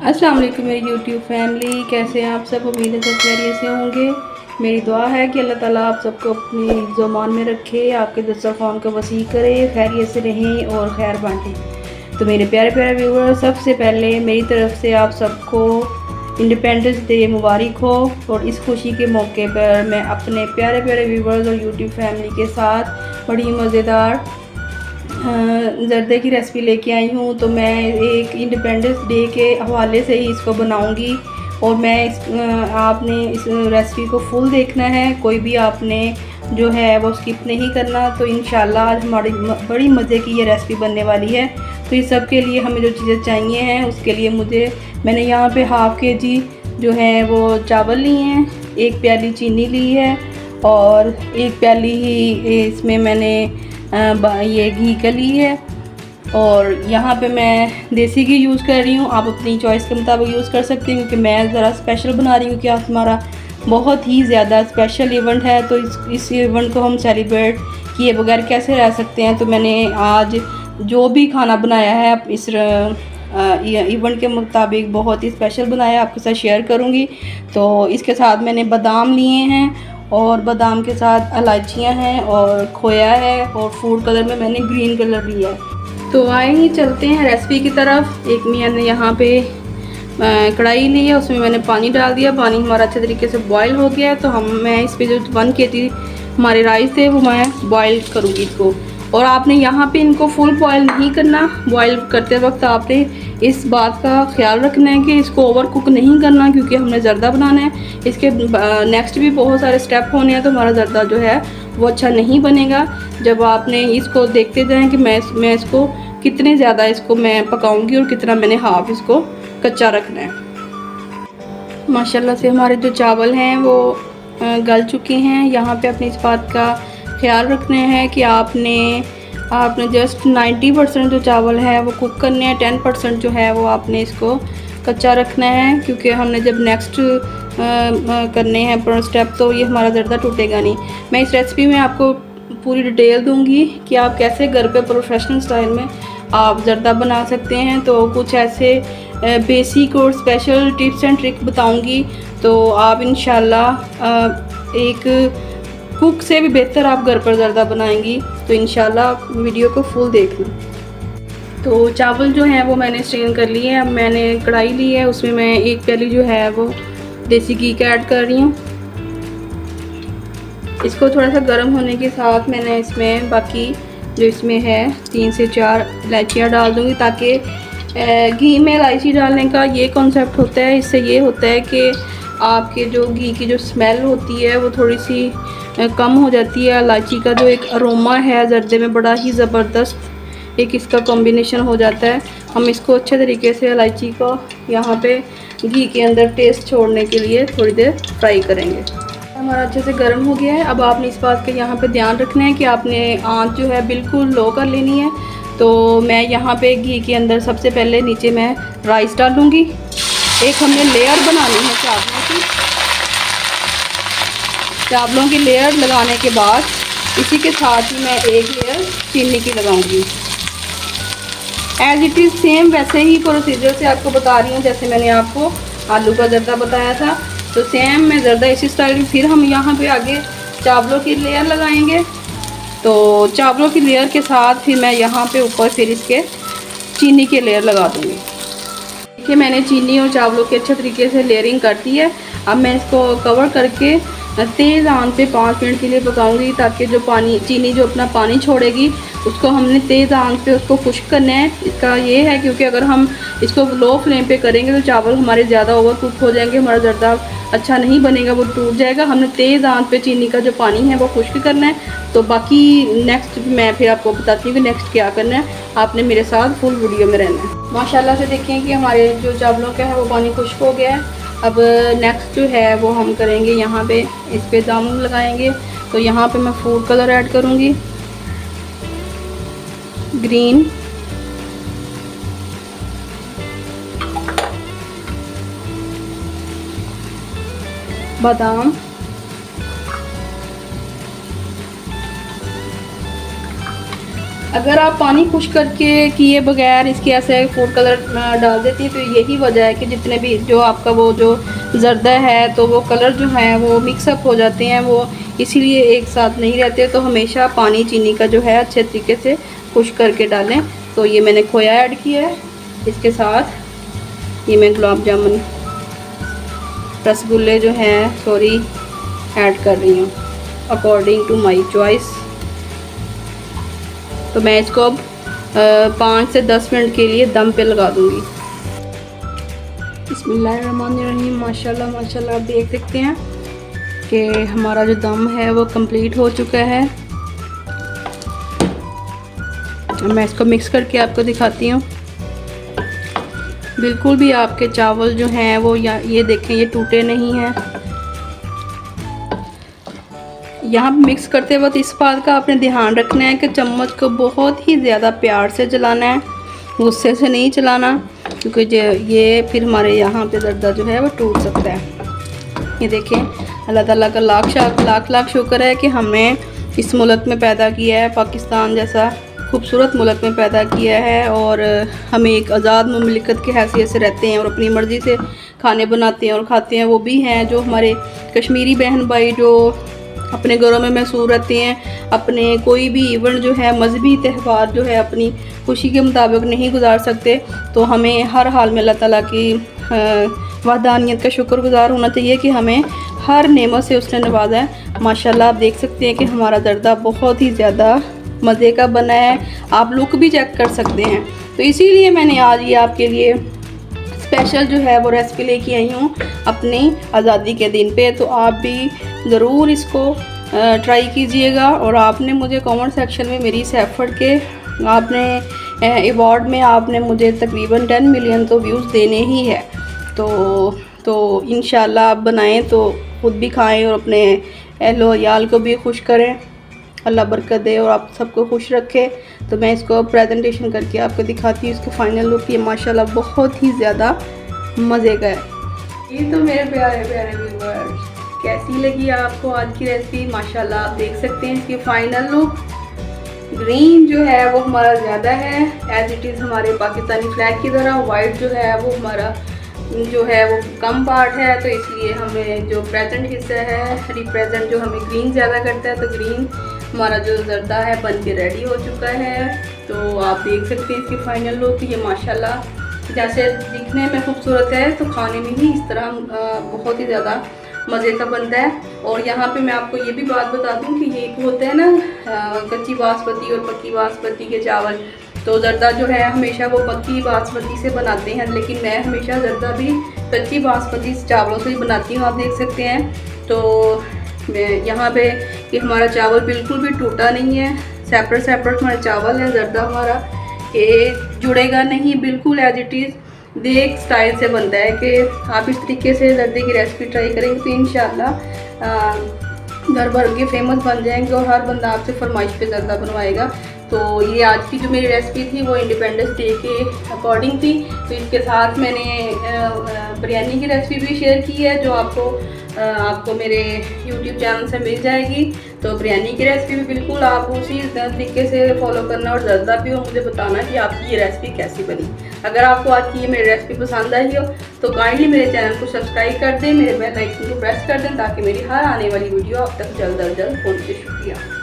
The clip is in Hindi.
अस्सलाम वालेकुम मेरी यूट्यूब फैमिली, कैसे हैं आप सब। उम्मीद है सब खैरियत से होंगे। मेरी दुआ है कि अल्लाह ताला आप सबको अपनी ज़ुबान में रखे, आपके दस्तरख़्वान को वसी करे, खैरियत से रहें और खैर बांटें। तो मेरे प्यारे प्यारे व्यूअर्स, सबसे पहले मेरी तरफ से आप सबको इंडिपेंडेंस डे मुबारक हो। और इस खुशी के मौके पर मैं अपने प्यारे प्यारे व्यूअर्स और यूट्यूब फैमिली के साथ बड़ी मज़ेदार ज़र्दे की रेसिपी लेके आई हूँ। तो मैं एक इंडिपेंडेंस डे के हवाले से ही इसको बनाऊँगी और मैं आपने इस रेसिपी को फुल देखना है, कोई भी आपने जो है वो स्किप नहीं करना। तो इंशाल्लाह आज हमारी बड़ी मज़े की ये रेसिपी बनने वाली है। तो इस सब के लिए हमें जो चीज़ें चाहिए हैं उसके लिए मैंने यहाँ पे हाफ़ केजी जो है वो चावल लिए हैं, 1 प्याली चीनी ली है और 1 प्याली ही इसमें मैंने ये घी का ली है। और यहाँ पे मैं देसी घी यूज़ कर रही हूँ, आप अपनी चॉइस के मुताबिक यूज़ कर सकते हैं, क्योंकि मैं ज़रा स्पेशल बना रही हूँ कि आज हमारा बहुत ही ज़्यादा स्पेशल इवेंट है। तो इस इवेंट को हम सेलिब्रेट किए बगैर कैसे रह सकते हैं। तो मैंने आज जो भी खाना बनाया है इस इवेंट के मुताबिक बहुत ही स्पेशल बनाया, आपके साथ शेयर करूँगी। तो इसके साथ मैंने बादाम लिए हैं और बादाम के साथ इलायचियाँ हैं और खोया है और फूड कलर में मैंने ग्रीन कलर लिया है। तो आएंगे चलते हैं रेसिपी की तरफ। एक मैंने यहाँ पे कढ़ाई ली है, उसमें मैंने पानी डाल दिया। पानी हमारा अच्छे तरीके से बॉयल हो गया है। तो मैं इस पे जो 1 kg हमारे राइस थे वो मैं बॉयल करूँगी इसको। और आपने यहाँ पे इनको फुल बॉयल नहीं करना। बॉयल करते वक्त आपने इस बात का ख्याल रखना है कि इसको ओवर कुक नहीं करना, क्योंकि हमने ज़र्दा बनाना है। इसके नेक्स्ट भी बहुत सारे स्टेप होने हैं, तो हमारा ज़र्दा जो है वो अच्छा नहीं बनेगा। जब आपने इसको देखते जाएं कि मैं इसको कितने ज़्यादा इसको मैं पकाऊंगी और कितना मैंने हाफ इसको कच्चा रखना है। माशाल्लाह से हमारे जो चावल हैं वो गल चुके हैं। यहाँ पे अपनी इस बात का ख्याल रखना है कि आपने जस्ट 90% जो चावल है वो कुक करने हैं, 10% जो है वो आपने इसको कच्चा रखना है, क्योंकि हमने जब नेक्स्ट करने हैं पर स्टेप तो ये हमारा ज़र्दा टूटेगा नहीं। मैं इस रेसिपी में आपको पूरी डिटेल दूंगी कि आप कैसे घर पे प्रोफेशनल स्टाइल में आप ज़र्दा बना सकते हैं। तो कुछ ऐसे बेसिक और स्पेशल टिप्स एंड ट्रिक बताऊंगी, तो आप इंशाल्लाह एक कुक से भी बेहतर आप घर पर ज़र्दा बनाएंगी। तो इंशाल्लाह वीडियो को फुल देखना। तो चावल जो है वो मैंने स्ट्रेन कर लिए हैं। अब मैंने कढ़ाई ली है, उसमें मैं 1 प्याली जो है वो देसी घी का ऐड कर रही हूँ। इसको थोड़ा सा गर्म होने के साथ मैंने इसमें बाकी जो इसमें है 3 से 4 इलायचियाँ डाल दूँगी, ताकि घी में इलायची डालने का ये कॉन्सेप्ट होता है, इससे ये होता है कि आपके जो घी की जो स्मेल होती है वो थोड़ी सी कम हो जाती है। इलायची का जो एक अरोमा है ज़र्दे में बड़ा ही ज़बरदस्त एक इसका कॉम्बिनेशन हो जाता है। हम इसको अच्छे तरीके से इलायची को यहाँ पे घी के अंदर टेस्ट छोड़ने के लिए थोड़ी देर फ्राई करेंगे। हमारा अच्छे से गर्म हो गया है। अब आपने इस बात का यहाँ पे ध्यान रखना है कि आपने आंच जो है बिल्कुल लो कर लेनी है। तो मैं यहाँ पे घी के अंदर सबसे पहले नीचे मैं राइस डालूँगी। एक हमने लेयर बनानी है चावलों की लेयर लगाने के बाद इसी के साथ ही मैं एक लेयर चीनी की लगाऊंगी। एज इट इज़ सेम वैसे ही प्रोसीजर से आपको बता रही हूँ जैसे मैंने आपको आलू का ज़र्दा बताया था। तो सेम मैं ज़र्दा इसी स्टाइल में फिर हम यहाँ पे आगे चावलों की लेयर लगाएंगे। तो चावलों की लेयर के साथ फिर मैं यहाँ पे ऊपर फिर इसके चीनी की लेयर लगा दूँगी। देखिए मैंने चीनी और चावलों की अच्छे तरीके से लेयरिंग कर दी है। अब मैं इसको कवर करके तेज़ आंच पे 5 मिनट के लिए पकाऊंगी, ताकि जो चीनी जो अपना पानी छोड़ेगी उसको हमने तेज़ आंच पे उसको खुश्क करना है। इसका ये है क्योंकि अगर हम इसको लो फ्लेम पे करेंगे तो चावल हमारे ज़्यादा ओवर कुक हो जाएंगे, हमारा ज़र्दा अच्छा नहीं बनेगा, वो टूट जाएगा। हमने तेज़ आंच पे चीनी का जो पानी है वो खुश्क करना है। तो बाकी नेक्स्ट मैं फिर आपको बताती हूँ कि नेक्स्ट क्या करना है। आपने मेरे साथ फुल वीडियो में रहना है। माशाल्लाह से देखें कि हमारे जो चावलों का है वो पानी खुश्क हो गया है। अब नेक्स्ट जो है वो हम करेंगे यहाँ पे इस पे जामुन लगाएंगे। तो यहाँ पे मैं फूड कलर ऐड करूँगी, ग्रीन, बादाम, अगर आप पानी खुश करके किए बगैर इसके ऐसे फूड कलर डाल देती हैं तो यही वजह है कि जितने भी जो आपका वो जो ज़र्दा है तो वो कलर जो है वो मिक्सअप हो जाते हैं, वो इसीलिए एक साथ नहीं रहते। तो हमेशा पानी चीनी का जो है अच्छे तरीके से खुश करके डालें। तो ये मैंने खोया ऐड किया है, इसके साथ ये मैं गुलाब जामुन रसगुल्ले जो हैं ऐड कर रही हूँ अकॉर्डिंग टू माई चॉइस। तो मैं इसको अब 5 से 10 मिनट के लिए दम पे लगा दूँगी। बिस्मिल्लाहिर्रहमानिर्रहीम। माशाल्लाह माशाल्लाह, आप देख सकते हैं कि हमारा जो दम है वो कंप्लीट हो चुका है। मैं इसको मिक्स करके आपको दिखाती हूँ। बिल्कुल भी आपके चावल जो हैं वो ये देखें, ये टूटे नहीं हैं। यहाँ मिक्स करते वक्त इस बात का आपने ध्यान रखना है कि चम्मच को बहुत ही ज़्यादा प्यार से चलाना है, गुस्से से नहीं चलाना, क्योंकि ये फिर हमारे यहाँ पे ज़र्दा जो है वो टूट सकता है। ये देखें, अल्लाह ताला का लाख लाख शुक्र है कि हमें इस मुल्क में पैदा किया है, पाकिस्तान जैसा खूबसूरत मुल्क में पैदा किया है, और हमें एक आज़ाद मुमलिकत की हैसियत से रहते हैं और अपनी मर्ज़ी से खाने बनाते हैं और खाते हैं। वो भी हैं जो हमारे कश्मीरी बहन भाई जो अपने घरों में महसूर रहते हैं, अपने कोई भी इवेंट जो है मजहबी त्यौहार जो है अपनी खुशी के मुताबिक नहीं गुजार सकते। तो हमें हर हाल में अल्लाह ताला की वहदानियत का शुक्रगुजार होना चाहिए कि हमें हर नेमत से उसने नवाजा है। माशाल्लाह, आप देख सकते हैं कि हमारा ज़र्दा बहुत ही ज़्यादा मज़े का बना है। आप लुक भी चेक कर सकते हैं। तो इसीलिए मैंने आज ये आपके लिए स्पेशल जो है वो रेसिपी लेके आई हूँ अपनी आज़ादी के दिन पे। तो आप भी ज़रूर इसको ट्राई कीजिएगा, और आपने मुझे कमेंट सेक्शन में मेरी इस एफर्ट के आपने अवार्ड में आपने मुझे तकरीबन 10 मिलियन तो व्यूज़ देने ही है। तो इंशाल्लाह आप बनाएं तो ख़ुद भी खाएं और अपने अहलो अयाल को भी खुश करें। अल्लाह बरकत दे और आप सबको खुश रखे। तो मैं इसको प्रेजेंटेशन करके आपको दिखाती हूँ। इसका फाइनल लुक ये माशाल्लाह बहुत ही ज़्यादा मज़े का है। ये तो मेरे प्यारे प्यारे व्यूअर्स, कैसी लगी आपको आज की रेसिपी? माशाल्लाह आप देख सकते हैं इसकी फाइनल लुक। ग्रीन जो है वो हमारा ज़्यादा है, एज इट इज़ हमारे पाकिस्तानी फ्लैग की तरह। वाइट जो है वो हमारा जो है वो कम पार्ट है, तो इसलिए हमें जो प्रेजेंट हिस्सा है रिप्रेजेंट जो हमें ग्रीन ज़्यादा करता है। तो ग्रीन हमारा जो ज़र्दा है बन के रेडी हो चुका है। तो आप देख सकते हैं इसकी फाइनल लुक। ये माशाल्लाह जैसे दिखने में खूबसूरत है तो खाने में भी इस तरह बहुत ही ज़्यादा मज़े का बनता है। और यहाँ पे मैं आपको ये भी बात बता दूँ कि ये होता है ना कच्ची बासमती और पक्की बासमती के चावल। तो ज़र्दा जो है हमेशा वो पक्की बासमती से बनाते हैं, लेकिन मैं हमेशा ज़र्दा भी कच्ची बासमती चावलों से ही बनाती हूँ। आप देख सकते हैं तो मैं यहाँ पे कि हमारा चावल बिल्कुल भी टूटा नहीं है, सेपरेट हमारे चावल है। ज़र्दा हमारा ये जुड़ेगा नहीं, बिल्कुल एज इट इज़ देख स्टाइल से बनता है। कि आप इस तरीके से ज़र्दे की रेसिपी ट्राई करेंगे तो इंशाल्लाह घर भर के फेमस बन जाएंगे और हर बंदा आपसे फरमाइश पे ज़र्दा बनवाएगा। तो ये आज की जो मेरी रेसिपी थी वो इंडिपेंडेंस डे के अकॉर्डिंग थी। तो इसके साथ मैंने बिरयानी की रेसिपी भी शेयर की है जो आपको मेरे YouTube चैनल से मिल जाएगी। तो बिरयानी की रेसिपी भी बिल्कुल आप उसी तरीके से फॉलो करना और ज़र्दा भी मुझे बताना कि आपकी ये रेसिपी कैसी बनी। अगर आपको आज की ये मेरी रेसिपी पसंद आई हो तो काइंडली मेरे चैनल को सब्सक्राइब कर दें, मेरे बेल आइकन को प्रेस कर दें ताकि मेरी हर आने वाली वीडियो आप तक जल्द अज जल्द पहुँचे। शुक्रिया।